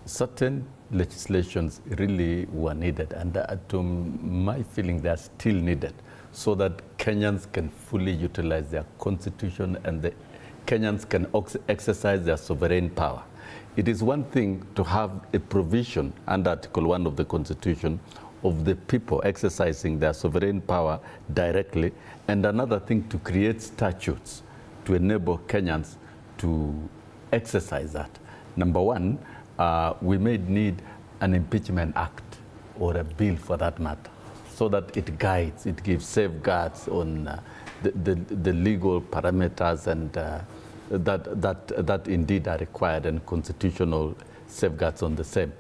certain legislations really were needed, and to my feeling, they are still needed, so that Kenyans can fully utilize their constitution and the Kenyans can exercise their sovereign power. It is one thing to have a provision under Article 1 of the Constitution of the people exercising their sovereign power directly, and another thing to create statutes to enable Kenyans to exercise that. Number one, we may need an impeachment act or a bill for that matter, so that it guides, it gives safeguards on the legal parameters and that indeed are required, and constitutional safeguards on the same.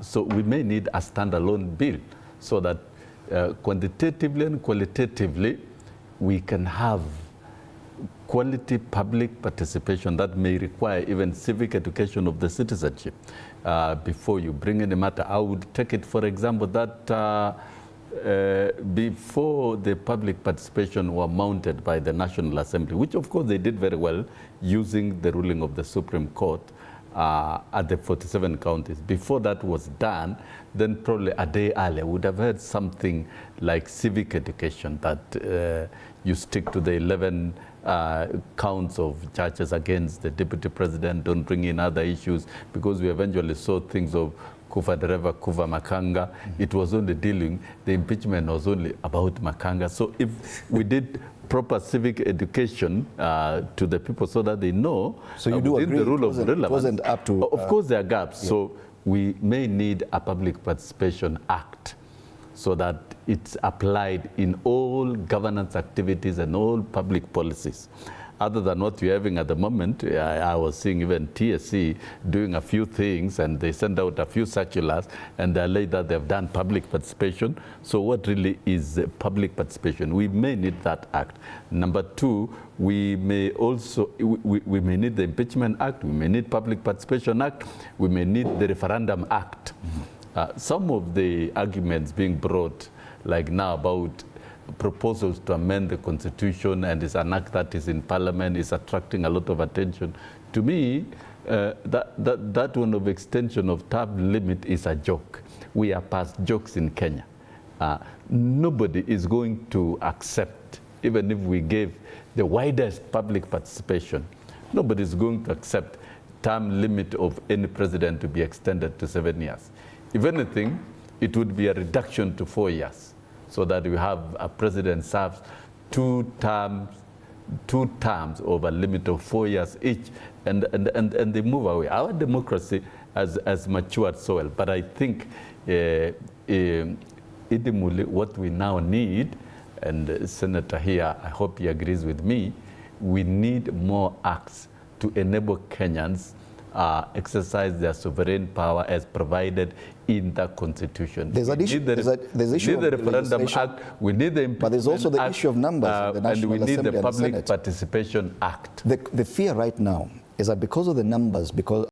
So we may need a standalone bill so that quantitatively and qualitatively we can have quality public participation that may require even civic education of the citizenship before you bring in a matter. I would take it, for example, that before the public participation were mounted by the National Assembly, which of course they did very well using the ruling of the Supreme Court at the 47 counties. Before that was done, then probably a day earlier would have had something like civic education, that you stick to the 11 counts of charges against the deputy president, don't bring in other issues, because we eventually saw things of Kufa Dereva, Kuva Makanga. It was only dealing, the impeachment was only about Makanga. So if we did proper civic education to the people so that they know, so you do agree the rule of relevance, it wasn't up to... of course there are gaps. Yeah. So we may need a Public Participation Act so that it's applied in all governance activities and all public policies. Other than what we're having at the moment, I was seeing even TSC doing a few things, and they send out a few circulars, and they're later they've done public participation. So what really is public participation? We may need that act. Number two, we may also, we may need the Impeachment Act, we may need Public Participation Act, we may need the Referendum Act. Some of the arguments being brought, like now about proposals to amend the Constitution, and it's an act that is in Parliament, is attracting a lot of attention. To me, that one of extension of term limit is a joke. We are past jokes in Kenya. Nobody is going to accept, even if we gave the widest public participation, nobody is going to accept term limit of any president to be extended to 7 years. If anything, it would be a reduction to 4 years, so that we have a president serves two terms over a limit of 4 years each, and they move away. Our democracy has matured so well, but I think what we now need, and Senator here, I hope he agrees with me, we need more acts to enable Kenyans exercise their sovereign power as provided in the Constitution. There's an issue. There's issue of the Referendum Act. We need the Impeachment Act. But there's also the issue of numbers in the National Assembly, and we need the and Public Senate. Participation Act. The fear right now is that because of the numbers, because